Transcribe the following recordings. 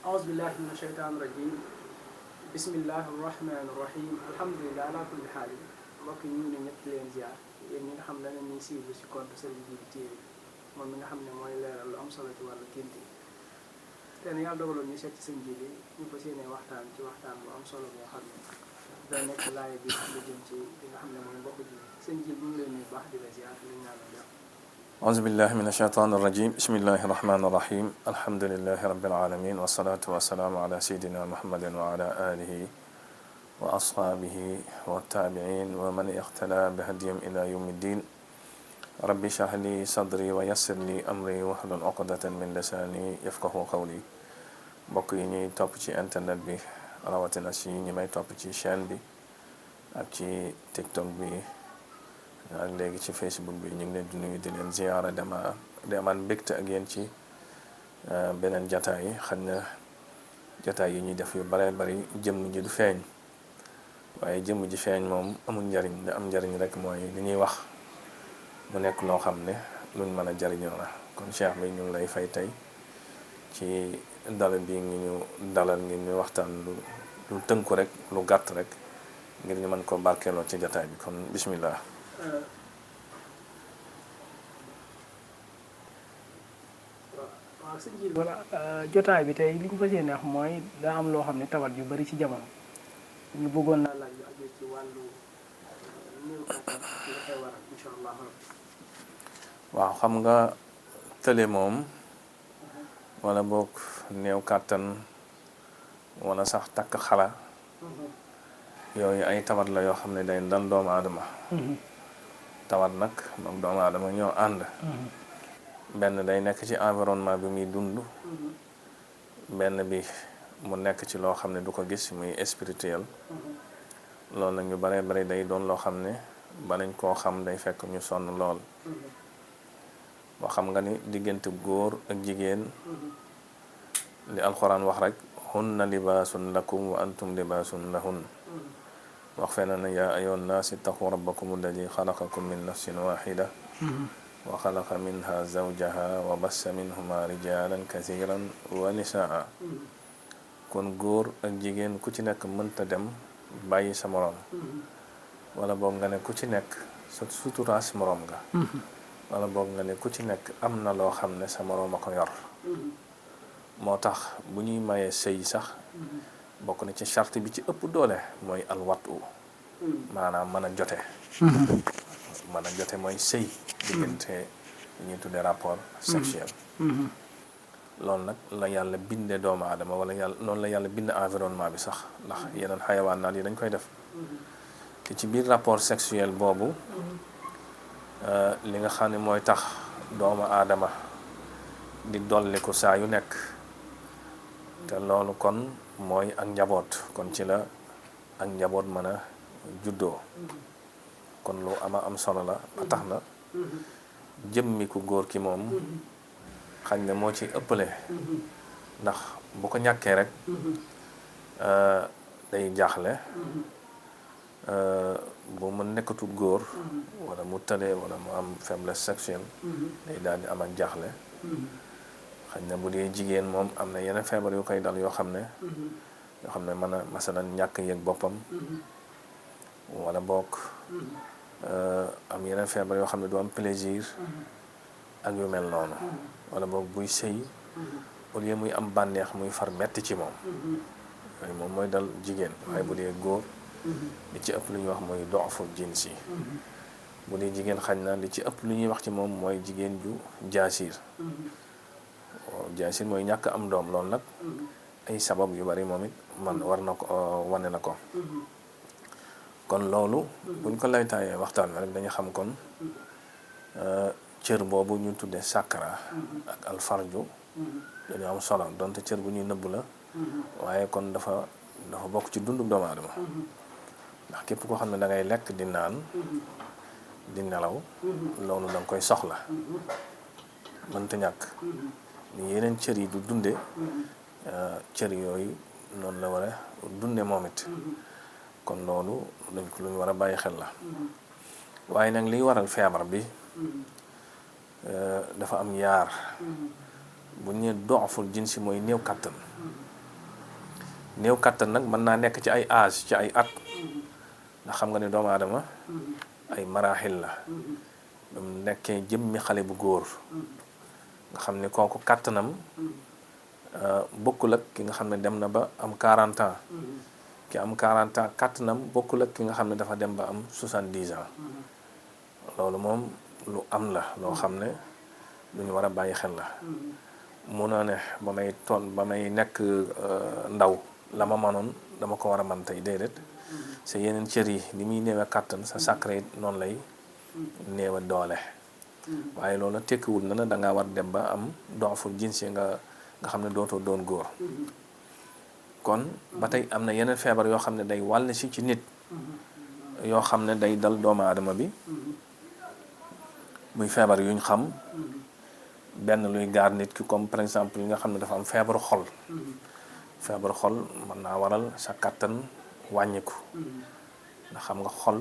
أعوذ بالله من الشيطان الرجيم بسم الله الرحمن الرحيم الحمد لله على كل حال mbokk yi ñu ngi ñëpp di leen ziar yéen ñi nga xam ne da ngeen ñuy suivre ci compte Serigne Djily TV moom mi nga xam ne mooy leeral lu am solo ci wàllu gént yi te ne yàlla dogaloon ñu seet ci Serigne Djily ñu fas yéene waxtaan ci waxtaan bu am solo boo xam ne da nekk laay bi lu jëm ci li nga xam ne mooy mbokk ji Serigne Djily ñu ngi leen nuyu baax di la ziar di la ñaanal jàmm. أعوذ بالله من الشيطان الرجيم بسم الله الرحمن الرحيم الحمد لله رب العالمين والصلاة والسلام على سيدنا محمد وعلى آله وأصحابه والتابعين ومن اقتدى بهديهم إلى يوم الدين رب اشرح لي صدري ويسر لي أمري واحلل عقدة من لساني يفقهوا قولي mbokk yi ñuy topp ci internet bi rawatina si ñi may topp ci chaîne bi ak ci TikTok bi ak léegi ci Facebook bi ñu ngi leen di nuyu di leen ziyaara di amaan mbégte ak yéen ci beneen jataay yi xam na jataay yi ñuy def yu bare bari jëmm ji du feeñ waaye jëmm ji feeñ moom amul njariñ li am njariñ rek mooy li ñuy wax mu nekk loo xam ne luñ mën a jariñoo la kon cheikh bi ñu ngi lay fay tey ci dalal bi ngi ñu dalal ngir ñu waxtaan lu tënku rek lu gàtt rek ngir ñu mën ko barkeeloo ci jataay bi kon bismillah. waaw sëñ Djily wala jotaay bi tey li ñu fas yéene wax mooy daa am loo xam ne tawat yu bari ci jamono ñu bëggoon naa laaj yu aju ci wàllu néew kattan ci la koy waral incha allah. waaw xam nga tële moom wala boog néew kàttan wala sax takk xala yooyu ay tawat la yoo xam ne day dal doomu aadama tawat nag moom doomu aadama ñoo ànd benn day nekk ci environnement bi muy dund benn bi mu nekk ci loo xam ne du ko gis muy spirituel loolu nag ñu bare bari day doon loo xam ne banañ koo xam day fekk ñu sonn lool boo xam nga ni diggante góor ak jigéen li alxuraan wax rek hunna libaasun lakum wa antum libaasun lahun wax fenn na yaa ayyuhan naas ittaqu rabbakum alladi xalaqakum min nafsin waxida wa xalaqa minha zawjaha wa bassa minhuma rijalan kasiran wa nisaa kon góor ak jigéen ku ci nekk mënta dem bàyyi sa moroom wala boog nga ne ku ci nekk sa suturaas moroom nga wala boog nga ne ku ci nekk am na loo xam ne sa moroom a ko yor moo tax bu ñuy mayee sëy sax bokk na ci charte bi ci ëpp doole mooy alwatu maanaam mën a jote mën a jote mooy sëy diggante li ñuy tuddee rapport sexuel loolu nag la yàlla binde doomu aadama wala yàlla noonu la yàlla bind environnement bi sax ndax yeneen xayawaanaat yi dañ koy def te ci biir rapport sexuel boobu li nga xam ne mooy tax doomu aadama di dolli ko saa yu nekk te loolu kon mooy ak njaboot kon ci la ak njaboot mën a juddoo kon lu ama am solo la ba tax na jëmmi ku góor ki moom xañ na moo ci ëppale ndax bu ko ñàkkee rek day jaaxle bu mu nekkatul góor wala mu tëlee wala mu am faiblesse sexuelle day daal di am ak jaaxle xañ na bu dee jigéen moom am na yeneen feebar yu koy dal yoo xam ne mën a masalan ñàkk yëg boppam wala bokk am yeneen feebar yoo xam ne du am plaisir ak yu mel noonu wala boog buy sëy au lieu muy am bànneex muy far metti ci moom yooyu moom mooy dal jigéen waaye bu dee góor li ci ëpp lu ñuy wax mooy doxfu jinsi bu dee jigéen xañ na li ci ëpp lu ñuy wax ci moom mooy jigéen ju jaasir jaasir mooy ñàkk am doom loolu nag ay sabab yu bari moom it man war na ko wane na ko kon loolu buñ ko laytaayee waxtaan wi rek dañu xam kon cër boobu ñu tuddee sàkkara ak alfarju dañu am solo donte cër bu ñuy nëbb la waaye kon dafa bokk ci dundu doomu aadama ndax képp koo xam ne da ngay lekk di naan di nelaw loolu da nga koy soxla mënta ñàkk ni yeneen cër yi du dunde cër yooyu noonu la war a dunde moom it kon loolu dañ ko lu ñu war a bàyyi xel la waaye nag liy waral feebar bi dafa am yaar bu ñu nee doxaful jinsi mooy néew kàttan néew kàttan nag mën naa nekk ci ay âge ci ay at ndax xam nga ne doomu aadama ay maraaxil la ba mu nekkee jëmmi xale bu góor nga xam ne kooku kàttanam bokkul ak ki nga xam ne dem na ba am 40 ans ki am 40 ans kàttanam bokkul ak ki nga xam ne dafa dem ba am 70 ans loolu moom lu am la loo xam ne lu ñu war a bàyyi xel la munoo ne ba may nekk ndaw la ma mënoon dama ko war a mën tey déedéet sa yeneen cër yi ni muy néewe kàttan sa sacré it noonu lay néewe doole waaye loolu tekkiwul na da ngaa war dem ba am doxaful jinsi nga xam ne dootoo doon góor kon ba tey am na yeneen feebar yoo xam ne day wàll si ci nit yoo xam ne day dal doomu aadama bi muy feebar yuñ xam benn luy gaar nit ki comme par exemple yi nga xam ne dafa am feebaru xol feebaru xol mën naa waral sa kàttan wàññiku ndax xam nga xol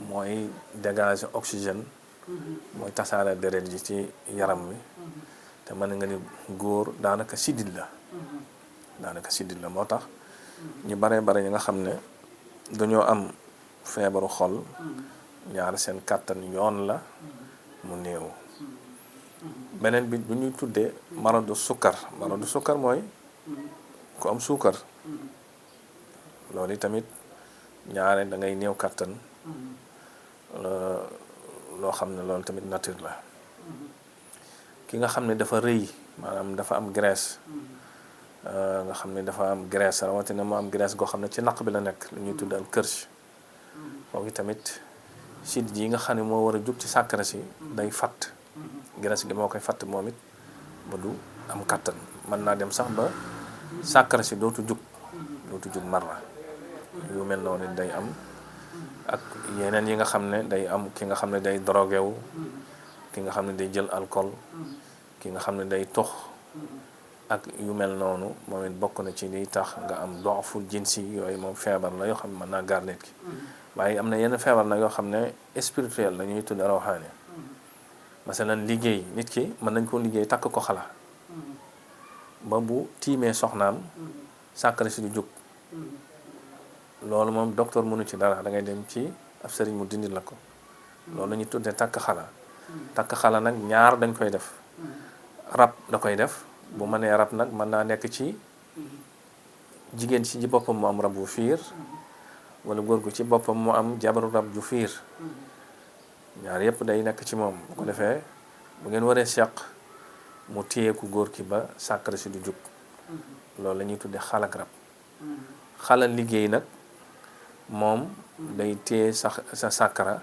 mooy dégager oxygène mooy tasaare deret ji ci yaram wi te mën nga ni góor daanaka siddit la moo tax ñu bare ñi nga xam ne dañoo am feebaru xol ñaar seen kàttan yoon la mu néew beneen bi bu ñuy tuddee maradu sukkar mooy ku am suukar loolu tamit ñaare da ngay néew kàttan loo xam ne loolu tamit nature la ki nga xam ne dafa rëy maanaam dafa am graisse nga xam ne dafa am graisse rawatina mu am graisse goo xam ne ci naq bi la nekk lu ñuy tudd al kirsch kooku tamit sit yi nga xam ne moo war a jug ci sàkkara si day fatt graisse gi moo koy fatt moom it ba du am kàttan mën naa dem sax ba sàkkara si dootu jug marra yu mel noonu day am ak yeneen yi nga xam ne day am ki nga xam ne day drogué wu ki nga xam ne day jël alcool ki nga xam ne day tox ak yu mel noonu moom it bokk na ci liy tax nga am doxaful jinsi yooyu moom feebar la yoo xam ne mën naa gaar nit ki waaye am na yenn feebar nag yoo xam ne spirituel la ñuy tudd rawxaani masalan liggéey nit ki mën nañ koo liggéey takk ko xala ba bu tiimee soxnaam sàkkara si du jóg loolu moom docteur mënu ci dara da ngay dem ci ab sëriñ mu dindi la ko loolu la ñuy tuddee takk xala nag ñaar dañ koy def rab da koy def bu mënee rab nag mën naa nekk ci jigéen ci ji boppam mu am rab bu fiir wala góor gu ci boppam mu am jabaru rab ju fiir ñaar yëpp day nekk ci moom bu ko defee bu ngeen waree seq mu téye ku góor ki ba sàkkara si du jug loolu la ñuy tuddee xalak rab xalal liggéey nag moom day téye sa sàkkara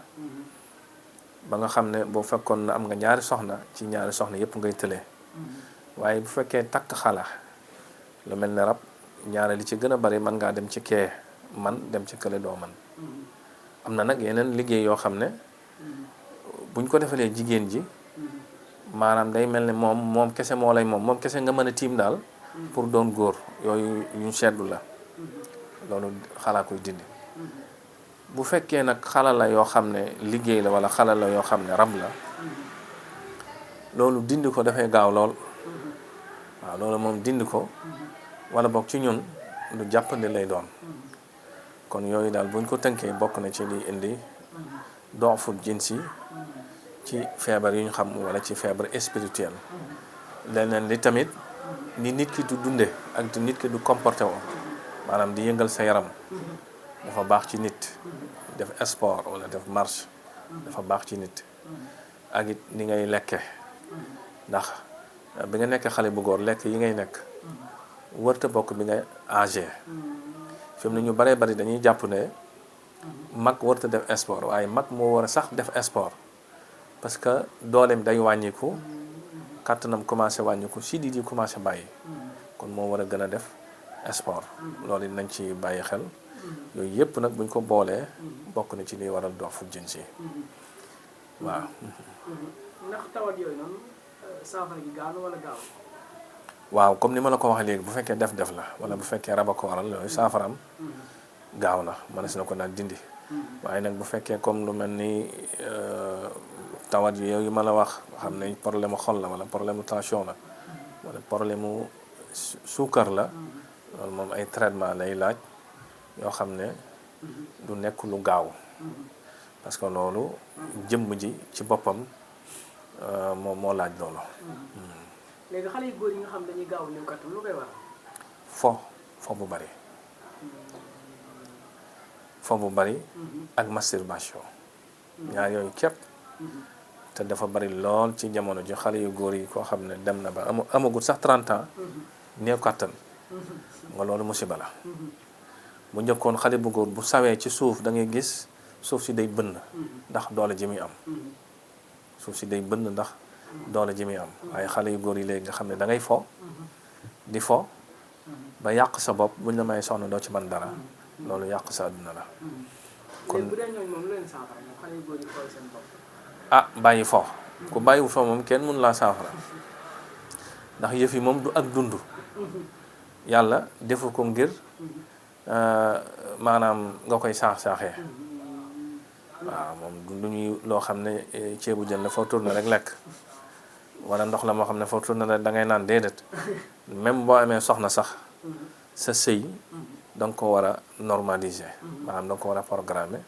ba nga xam ne boo fekkoon na am nga ñaari soxna ci ñaari soxna yëpp ngay tëlee waaye bu fekkee takk xala lu mel ne rab ñaare li ci gën a bari mën ngaa dem ci kee man dem ci kële doo man am na nag yeneen liggéey yoo xam ne buñ ko defalee jigéen ji maanaam day mel ne moom kese moo lay moom kese nga mën a tiim daal pour doon góor yooyu ñu seddu la loolu xalaa koy dindi bu fekkee nag xala la yoo xam ne liggéey la wala xala la yoo xam ne rab la loolu dindi ko dafay gaaw lool waaw loolu moom dindi ko wala boog ci ñun lu jàppandi lay doon kon yooyu daal buñ ko tënkee bokk na ci liy indi doxful jinsi ci feebar yu ñu xam wala ci feebar spirituel leneen li tamit ni nit ki du dunde ak nit ki du comporté woo maanaam di yëngal sa yaram dafa baax ci nit def sport wala def marche dafa baax ci nit ak it ni ngay lekke ndax bi nga nekk xale bu góor lekk yi ngay nekk wërta bokk bi nga âgé fi mu ne ñu baree bari dañuy jàpp ne mag wërta def sport waaye mag moo war a sax def sport parce que dooleem day wàññiku kàttanam commencé wàññiku sidit yi commencé bàyyi kon moo war a gën a def sport loolu nañ ci bàyyi xel yooyu yëpp nag buñ ko boolee bokk na ci liy waral doxful jinsi waaw. ndax tawat yooyu noonu saafara gi gaaw na wala gaaw. waaw comme ni ma la ko waxee léegi bu fekkee def la wala bu fekkee rab a ko waral yooyu saafaram gaaw na mënees na ko naan dindi waaye nag bu fekkee comme lu mel ni tawat yooyu ma la wax xam ne problème mu xol la wala problème mu tension la wala problème mu suukar la loolu moom ay traitement lay laaj yoo xam ne du nekk lu gaaw parce que loolu jëmm ji ci boppam moom moo laaj loolu. léegi xale yu góor yi nga xam dañuy gaaw néew kattan lu koy waral. fo bu bari fo bu bari ak masturbation ñaar yooyu képp te dafa bari lool ci jamono ji xale yu góor yi koo xam ne dem na ba amagul sax 30 ans néew kattan nga loolu musiba la. bu njëkkoon xale bu góor bu sawee ci suuf da ngay gis suuf si day bënn ndax doole ji muy am suuf si day bënn ndax doole ji muy am waaye xale yu góor yi léegi nga xam ne da ngay fo di fo ba yàq sa bopp buñ la may soxna doo ci mën dara loolu yàq sa àdduna la. kon bu dee ñooñu moom lu leen saafara moom xale yu góor yi xool seen bopp. ah bàyyi fo ku bàyyiwul fo moom kenn mënu laa saafara ndax yëf yi moom du ak dund yàlla defu ko ngir maanaam nga koy saax-saaxee waaw moom du ñuy loo xam ne ceebu jën la foo tourné rek lekk wala ndox la moo xam ne foo tourné rek da ngay naan déedéet même boo amee soxna sax sa sëy da nga ko war a normaliser maanaam da nga ko war a programmer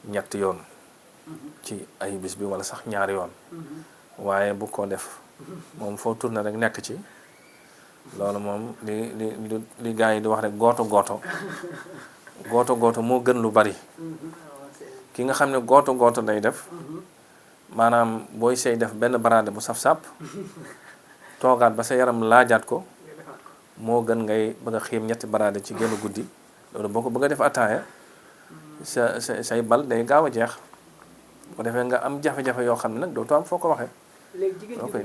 ñetti yoon ci ay bis bi wala sax ñaari yoon waaye bu ko def moom foo tourné rek nekk ci loolu moom li gars yi di wax rek gooto moo gën lu bari ki nga xam ne gooto day def maanaam booy sey def benn baraade bu saf-sàpp toogaat ba sa yaram laajaat ko moo gën ngay bëgg a xiim ñetti baraade ci génn guddi loolu boo ko bëgg a def ataaya say bal day gaaw a jeex bu defee nga am jafe-jafe yoo xam ne nag dootoo am foo ko waxee. léegi jigéen ñi bu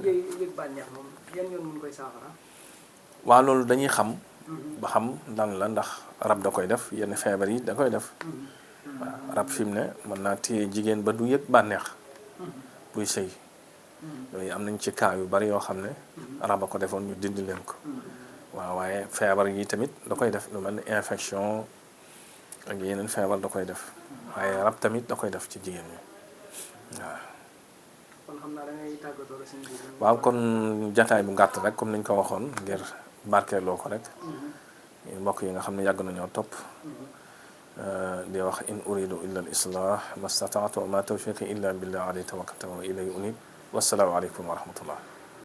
yëg bànneex moom yan yoon mun koy saafara. waaw loolu dañuy xam ba xam lan la ndax rab da koy def yenn feebar yi da koy def waaw rab fi mu ne mën naa téye jigéen ba du yëg bànneex buy sëy yooyu am nañ ci cas yu bari yoo xam ne rab a ko defoon ñu dindi leen ko waaw waaye feebar yi tamit da koy def lu mel ni infection ak yeneen feebar da koy def waaye rab tamit da koy def ci jigéen ñi waaw. kon xam naa da ngay tàggatoo la seen biir. waaw kon jataay bu gàtt rek comme niñ ko waxoon ngir barkeeloo ko rek mbokk yi nga xam ne yàgg nañoo topp di wax in uridu illa al islah mastataatu wa ma tawfiqi illa billah alayhi tawakkaltu wa ilayhi unib wassalaamu aleykum wa rahmatullah